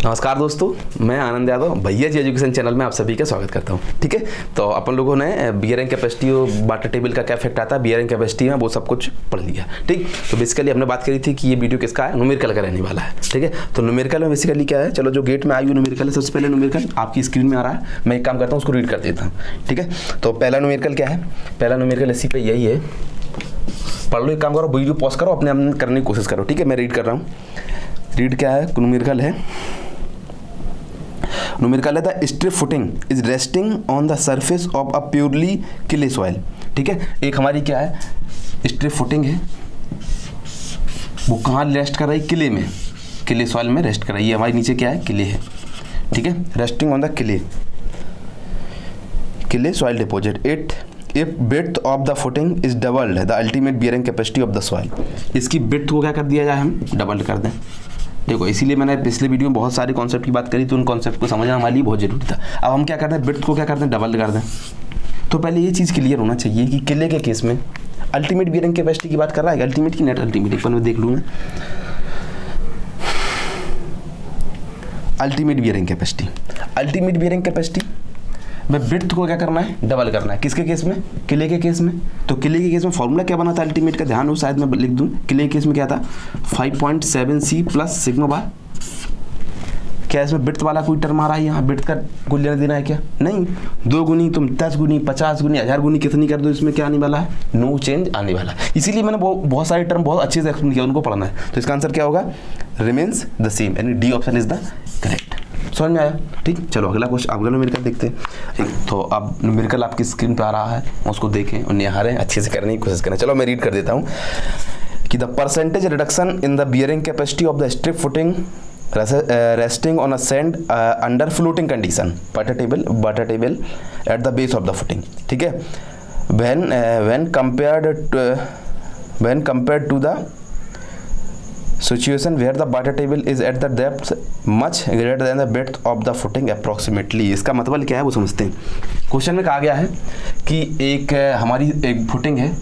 नमस्कार दोस्तों, मैं आनंद यादव भैया जी एजुकेशन चैनल में आप सभी का स्वागत करता हूं। ठीक है, तो अपन लोगों ने बियरिंग कैपेसिटी और वाटर टेबल का क्या इफेक्ट आता है बियरिंग कैपेसिटी में, वो सब कुछ पढ़ लिया। ठीक, तो बेसिकली हमने बात करी थी कि ये वीडियो किसका है, न्यूमेरिकल का रहने वाला है। ठीक है, तो न्यूमेरिकल में बेसिकली क्या है, चलो जो गेट में आई हुई न्यूमेरिकल है, सबसे पहले न्यूमेरिकल आपकी स्क्रीन में आ रहा है, मैं एक काम करता हूँ उसको रीड कर देता हूँ। ठीक है, तो पहला न्यूमेरिकल क्या है, पहला न्यूमेरिकल इसी पे यही है, पढ़ लो, एक काम करो वीडियो पॉज करो, अपने आप करने की कोशिश करो। ठीक है, मैं रीड कर रहा हूँ। रीड क्या है, न्यूमेरिकल है, न्यूमेरिकल है the strip footing is resting on the surface of a purely clay soil. ठीक है, एक हमारी क्या है स्ट्रिप फुटिंग है, वो कहाँ रेस्ट कर रही है, किले में, किले सॉइल में रेस्ट कर रही है। हमारे नीचे क्या है, किले है। ठीक है, रेस्टिंग ऑन द किले soil deposit. It if width of the footing is doubled the ultimate bearing capacity of the soil. इसकी विड्थ को क्या कर दिया जाए, हम डबल कर दें। देखो, इसीलिए मैंने पिछले वीडियो में बहुत सारे कॉन्सेप्ट की बात करी, तो उन कॉन्सेप्ट को समझना हमारे लिए बहुत जरूरी था। अब हम क्या करते हैं, विड्थ को क्या करते हैं, डबल कर दें। तो पहले ये चीज़ क्लियर होना चाहिए कि किले के केस में अल्टीमेट बियरिंग कैपेसिटी की बात कर रहा है, अल्टीमेट की नेट अल्टीमेट, एक बार मैं देख लूँ। Ultimate bearing capacity, ultimate bearing capacity में विड्थ को क्या करना है, डबल करना है। किसके केस में, किले के केस में। तो किले के केस में फॉर्मूला क्या बना था अल्टीमेट का, ध्यान हो, शायद मैं लिख दूं। किले के केस में क्या था, 5.7c प्लस सिग्मा बार। क्या इसमें विड्थ वाला कोई टर्म आ रहा है, यहाँ विड्थ का कोई लेना देना है क्या, नहीं। 2 गुनी तुम 10 गुनी 50 गुनी 1000 गुनी कितनी कर दो, इसमें क्या आने वाला है, नो चेंज आने वाला है। इसीलिए मैंने बहुत सारे टर्म बहुत अच्छे से एक्सप्लेन किया, उनको पढ़ना है। तो इसका आंसर क्या होगा, रिमेन्स द सेम, यानी D option is the correct. समझ में आया। ठीक, चलो अगला क्वेश्चन, अगला न्यूमेरिकल देखते हैं। ठीक, तो अब न्यूमेरिकल आपकी स्क्रीन पे आ रहा है, उसको देखें और निहारें, अच्छे से करने की कोशिश करें। चलो मैं रीड कर देता हूँ कि the percentage reduction in the bearing capacity of the strip footing resting on a sand under floating condition water table at the base of the footing. ठीक है, when compared to the situation where the water table is at the depth much greater than the width of the footing approximately। इसका मतलब क्या है वो समझते हैं। Question में कहा गया है कि एक हमारी एक फुटिंग है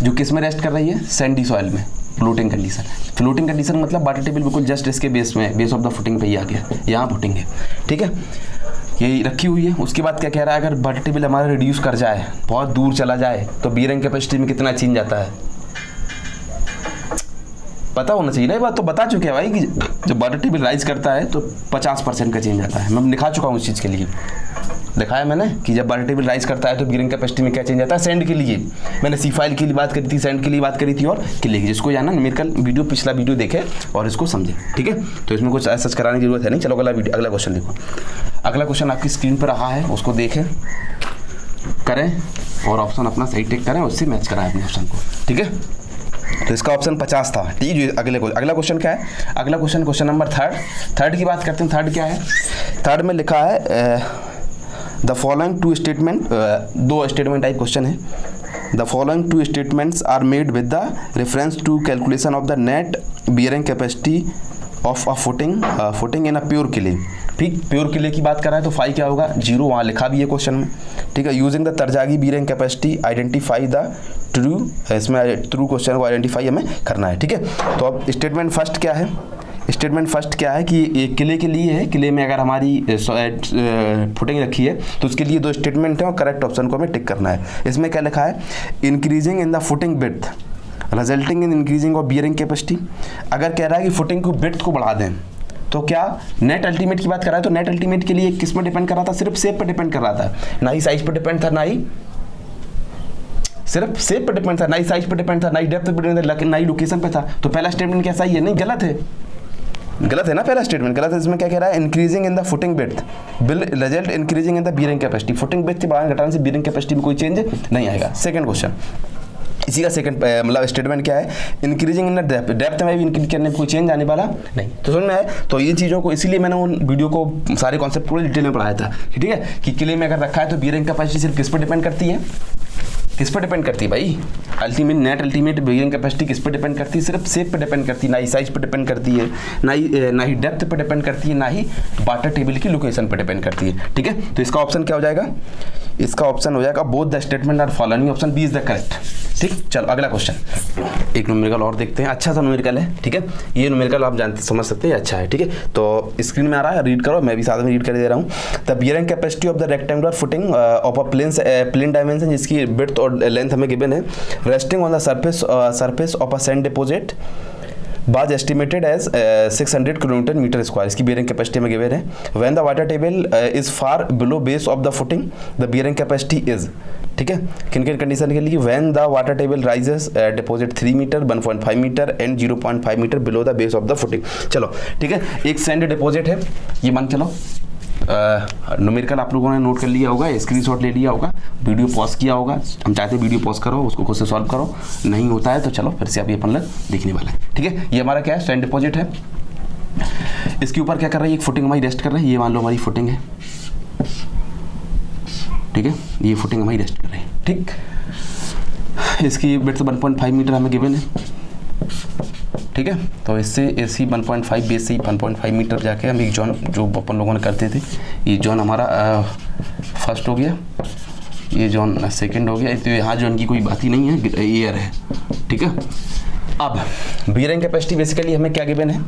जो किस में रेस्ट कर रही है, सैंडी सॉइल में, फ्लोटिंग कंडीशन। फ्लोटिंग कंडीशन मतलब वाटर टेबल बिल्कुल जस्ट इसके बेस में, बेस ऑफ द फुटिंग पे ही आ गया, यहाँ फुटिंग है। ठीक है, यही रखी हुई है। उसके बाद क्या कह रहा है, अगर वाटर टेबल हमारा रिड्यूस कर जाए, बहुत दूर चला जाए, तो बियरिंग कैपेसिटी में कितना चेंज आता है, पता होना चाहिए ना। ये बात तो बता चुके हैं भाई कि जब वाटर टेबल राइज करता है तो 50% का चेंज आता है। मैं दिखा चुका हूँ इस चीज़ के लिए, दिखाया मैंने कि जब वाटर टेबल राइज करता है तो बियरिंग कैपेसिटी में क्या चेंज आता है। सैंड के लिए मैंने सी फाइल की बात करी थी, सैंड के लिए बात करी थी, और किले की। जिसको जाना न्यूमेरिकल वीडियो, पिछला वीडियो देखे और इसको समझे। ठीक है, तो इसमें कुछ ऐसा कराने की जरूरत है नहीं। चलो अगला क्वेश्चन देखो। अगला क्वेश्चन आपकी स्क्रीन पर रहा है, उसको देखें, करें और ऑप्शन अपना सही टिक करें, उससे मैच कराएं अपने ऑप्शन को। ठीक है, तो इसका ऑप्शन 50 था। ठीक है, अगला क्वेश्चन क्या है, अगला क्वेश्चन नंबर थर्ड की बात करते हैं। थर्ड क्या है, थर्ड में लिखा है the following two statement, 2 statement type question है। The following 2 statements are made with the reference to calculation of the net bearing capacity of a footing in a pure clay. ठीक, pure किले की बात कर रहा है तो फाई क्या होगा, 0, वहाँ लिखा भी है क्वेश्चन में। ठीक है, using the Terzaghi bearing capacity identify the true, इसमें ट्रू क्वेश्चन को आइडेंटिफाई हमें करना है। ठीक है, तो अब स्टेटमेंट फर्स्ट क्या है, स्टेटमेंट फर्स्ट क्या है कि एक किले के लिए है, किले में अगर हमारी फुटिंग रखी है तो उसके लिए 2 स्टेटमेंट हैं और करेक्ट ऑप्शन को हमें टिक करना है। इसमें क्या लिखा है, increasing in the footing width resulting in increasing of bearing capacity. अगर कह रहा है कि फुटिंग को विड्थ को बढ़ा दें तो क्या नेट अल्टीमेट की बात कर रहा है, तो नेट अल्टीमेट के लिए किस पर डिपेंड कर रहा था, सिर्फ शेप पर डिपेंड कर रहा था, ना ही साइज पर डिपेंड था, ना ही सिर्फ शेप पर डिपेंड था, ना ही साइज पर डिपेंड था, ना ही डेप्थ पर डिपेंड था, ना ही लोकेशन पे था। तो पहला स्टेटमेंट क्या सही है, नहीं गलत है, गलत है ना, पहला स्टेटमेंट गलत है। इसमें क्या कह रहा है, increasing in the footing width will result increasing in the bearing capacity. Footing width के बढ़ाने घटाने से बियरिंग कैपेसिटी में कोई चेंज नहीं आएगा। सेकंड क्वेश्चन, इसी का सेकंड मतलब स्टेटमेंट क्या है, इंक्रीजिंग इन द डेप्थ में भी इंक्रीज करने में कोई चेंज आने वाला नहीं। तो समझ में आए, तो ये चीज़ों को इसीलिए मैंने उन वीडियो को सारे कॉन्सेप्ट पूरे डिटेल में पढ़ाया था। ठीक है, कि किले में अगर रखा है तो बियरिंग कैपेसिटी सिर्फ किस पर डिपेंड करती है, किस पर डिपेंड करती है भाई, ultimate net ultimate bearing capacity किस पर डिपेंड करती है, सिर्फ शेप पर डिपेंड करती है, ना ही साइज पर डिपेंड करती है, ना ही डेप्थ पर डिपेंड करती है, ना ही वाटर टेबल की लोकेशन पर डिपेंड करती है। ठीक है, तो इसका ऑप्शन क्या हो जाएगा, इसका ऑप्शन हो जाएगा both the statement are following, option b is the correct. ठीक, चलो अगला क्वेश्चन, एक न्यूमेरिकल और देखते हैं। अच्छा सा न्यूमेरिकल है, ठीक है, ये न्यूमेरिकल आप जानते समझ सकते हैं, अच्छा है, ठीक है। तो स्क्रीन में आ रहा है, रीड करो, मैं भी साथ में रीड कर दे रहा हूँ। The bearing capacity of the rectangular footing of a plane dimension, जिसकी विड्थ और लेंथ हमें गिवन है, resting on the surface of a sand deposit was estimated as 600 kilometre metre square, इसकी बियरिंग कैपेसिटी में गिवन है। When the water table is far below base of the footing the bearing capacity is, ठीक है, किन किन condition के लिए, when the water table rises deposit 3 metre, 1.5 metre and 0.5 metre below the base of the footing. चलो ठीक है, एक सैंड डिपोजिट है, ये मान चलो न्यूमेरिकल आप लोगों ने नोट कर लिया होगा, स्क्रीनशॉट ले लिया होगा, वीडियो पॉज किया होगा, हम चाहते हैं वीडियो पॉज करो, उसको खुद से सॉल्व करो, नहीं होता है तो चलो फिर से अभी अपन लोग देखने वाला है। ठीक है, ये हमारा क्या है, सैंड डिपॉजिट है, इसके ऊपर क्या कर रही है, एक फुटिंग हमारी रेस्ट कर रही है, ये मान लो हमारी फुटिंग है, ठीक है, ये फुटिंग हमारी रेस्ट कर रही है। ठीक, इसकी विड्थ 1.5 मीटर हमें गिवन है, ठीक है, तो इससे एसी 1.5 बेस से 1.5 मीटर जाके हम एक जोन जो अपन लोगों ने करते थे, ये जोन हमारा फर्स्ट हो गया, ये जोन सेकंड हो गया, तो यहाँ जोन की कोई बात ही नहीं है, एयर है। ठीक है, अब बियरिंग कैपेसिटी बेसिकली हमें क्या गिवन है,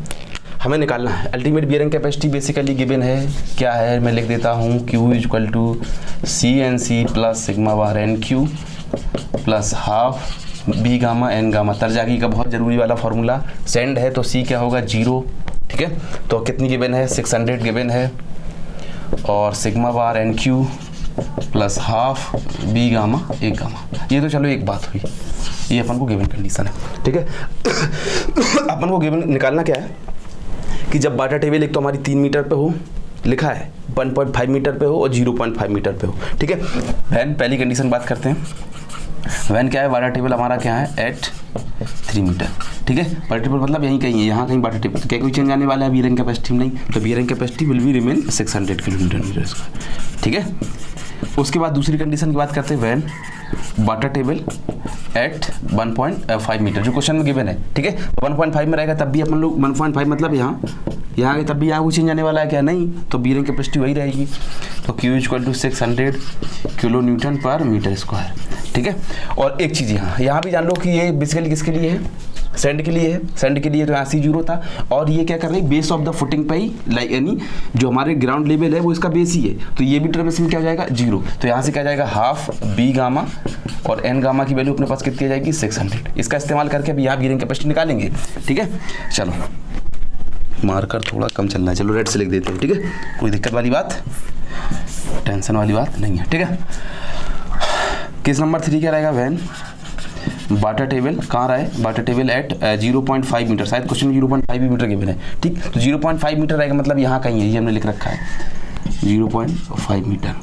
हमें निकालना है। Ultimate bearing capacity basically given है, क्या है, मैं लिख देता हूँ Q equal to CNC plus sigma bar NQ plus half B gamma N gamma. Terzaghi का बहुत ज़रूरी वाला फार्मूला, सेंड है तो सी क्या होगा 0। ठीक है, तो कितनी गिवन है, 600 गिवन है, और sigma bar NQ plus half B gamma a gamma. ये तो चलो एक बात हुई, ये अपन को गिवन कंडीशन है। ठीक है, अपन को गिवन निकालना क्या है कि जब वाटर टेबल एक तो हमारी 3 मीटर पे हो, लिखा है 1.5 मीटर पे हो और 0.5 मीटर पे हो। ठीक है, वैन पहली कंडीशन बात करते हैं, वैन क्या है, वाटर टेबल हमारा क्या है एट 3 मीटर। ठीक है, वाटर टेबल मतलब यहीं कहीं है, यहाँ कहीं वाटर टेबल, क्या कोई चेंज आने वाला है बियरिंग कैपेसिटी में, नहीं, तो bearing capacity will be remain 600 kilometre metre square. ठीक है, उसके बाद दूसरी कंडीशन की बात करते हैं, when water table at 1.5 metre, जो क्वेश्चन में गिवन है। ठीक है, 1.5 में रहेगा तब भी अपन लोग 1.5 मतलब यहाँ तब भी यहाँ कोई चेंज आने वाला है क्या, नहीं, तो बियरिंग कैपेसिटी वही रहेगी, तो Q equal to 600 kilo newton पर मीटर स्क्वायर। ठीक है, और एक चीज़ यहाँ भी जान लो कि ये बेसिकली किसके लिए है, सेंड के लिए है, सेंड के लिए तो यहाँ सी 0 था, और ये क्या कर रही है, बेस ऑफ द फुटिंग पे ही, लाइक यानी जो हमारे ग्राउंड लेवल है वो इसका बेस ही है, तो ये भी टर्म इसमें क्या हो जाएगा 0, तो यहाँ से क्या जाएगा हाफ बी गामा और एन गामा की वैल्यू अपने पास कितनी आ जाएगी 600। इसका इस्तेमाल करके अभी यहाँ बियरिंग कैपेसिटी निकालेंगे। ठीक है, चलो मार्कर थोड़ा कम चलना है, चलो रेड से लिख देते हैं। ठीक है, कोई दिक्कत वाली बात, टेंशन वाली बात नहीं है। ठीक है, केस नंबर 3 क्या रहेगा, वैन वाटर टेबल कहाँ रहा है, वाटर टेबल एट 0.5 मीटर, शायद क्वेश्चन 0.5 मीटर गिवन है। ठीक, तो 0.5 मीटर रहेगा, मतलब यहाँ कहीं है, ये हमने लिख रखा है 0.5 मीटर।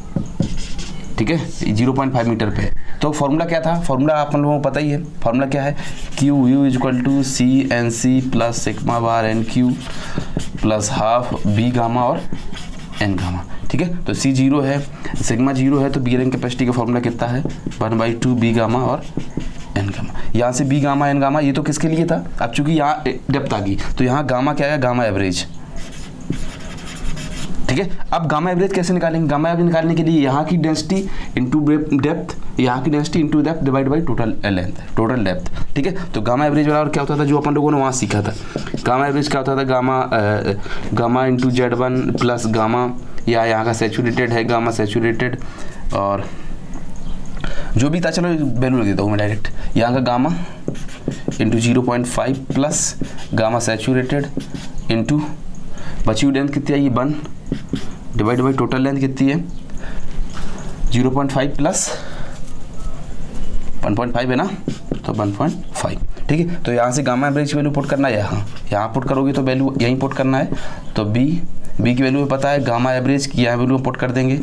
ठीक है, 0.5 मीटर पे, तो फॉर्मूला क्या था, फॉर्मूला अपन लोगों को पता ही है, फॉर्मूला क्या है, Q equal to CNC plus sigma bar NQ plus half B gamma और एन गामा। ठीक है, तो C 0 है, सिग्मा 0 है, तो बियरिंग कैपेसिटी का फॉर्मूला कितना है 1/2 बी गामा और एन गामा। यहाँ से बी गामा एन गामा, ये तो किसके लिए था, अब चूंकि यहाँ डेप्थ आ गई तो यहाँ गामा क्या है, गामा एवरेज। ठीक है, अब गामा एवरेज कैसे निकालेंगे, गामा एवरेज निकालने के लिए यहाँ की डेंसिटी इंटू डेप्थ, यहाँ की density into depth divide by total length, total depth. ठीक है, तो गामा एवरेज वाला और क्या होता था जो अपन लोगों ने वहाँ सीखा था, गामा एवरेज क्या होता था, gamma into Z1 plus gamma, या यहाँ का सैचुरेटेड है गामा सैचुरेटेड, और जो भी था चलो वैल्यू लिख देता हूँ मैं डायरेक्ट, यहाँ का gamma into 0.5 plus gamma saturated into बची हुई लेंथ कितनी आई 1 डिवाइड बाई टोटल लेंथ कितनी है 0.5 प्लस 1.5 है ना, तो 1.5। ठीक है, तो यहाँ से गामा एवरेज वैल्यू पुट करना है, यहाँ पुट करोगे तो वैल्यू यहीं पुट करना है, तो बी की वैल्यू पता है, गामा एवरेज की यहाँ वैल्यू पुट कर देंगे।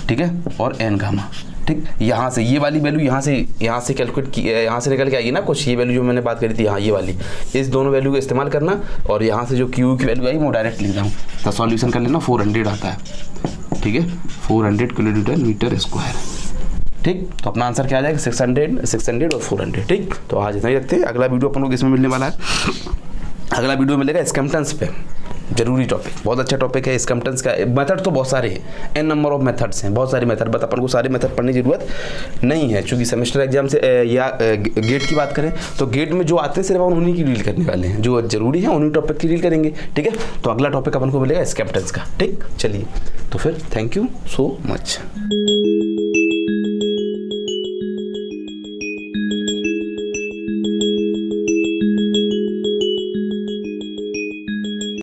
ठीक है, और एन गामा। ठीक, यहाँ से ये वाली वैल्यू यहाँ से कैलकुलेट की, यहाँ से निकल के आएगी ना कुछ, ये वैल्यू जो मैंने बात करी थी, हाँ ये वाली, इस दोनों वैल्यू का इस्तेमाल करना, और यहाँ से जो Q की वैल्यू आई वो डायरेक्ट लिख दूँ, तो सॉल्यूशन कर लेना, 400 आता है। ठीक है, 400 किलोमीटर मीटर स्क्वायर। ठीक, तो अपना आंसर क्या आ जाएगा 600 और 400। ठीक, तो आज इतना ही रखते हैं, अगला वीडियो अपन लोग इसमें मिलने वाला है, अगला वीडियो मिलेगा स्कैम्पटन्स पे, जरूरी टॉपिक, बहुत अच्छा टॉपिक है। स्कम्पटेंस का मेथड तो बहुत सारे हैं, एन नंबर ऑफ मेथड्स हैं, बहुत सारे मेथड, बट अपन को सारे मेथड पढ़ने की जरूरत नहीं है, क्योंकि सेमेस्टर एग्जाम से या गेट की बात करें तो गेट में जो आते हैं सिर्फ अपन उन्हीं की डील करने वाले हैं, जो जरूरी है उन्हीं टॉपिक की डील करेंगे, ठीक है। तो अगला टॉपिक अपन को मिलेगा स्कम्पटेंस का, ठीक। चलिए तो फिर थैंक यू सो मच।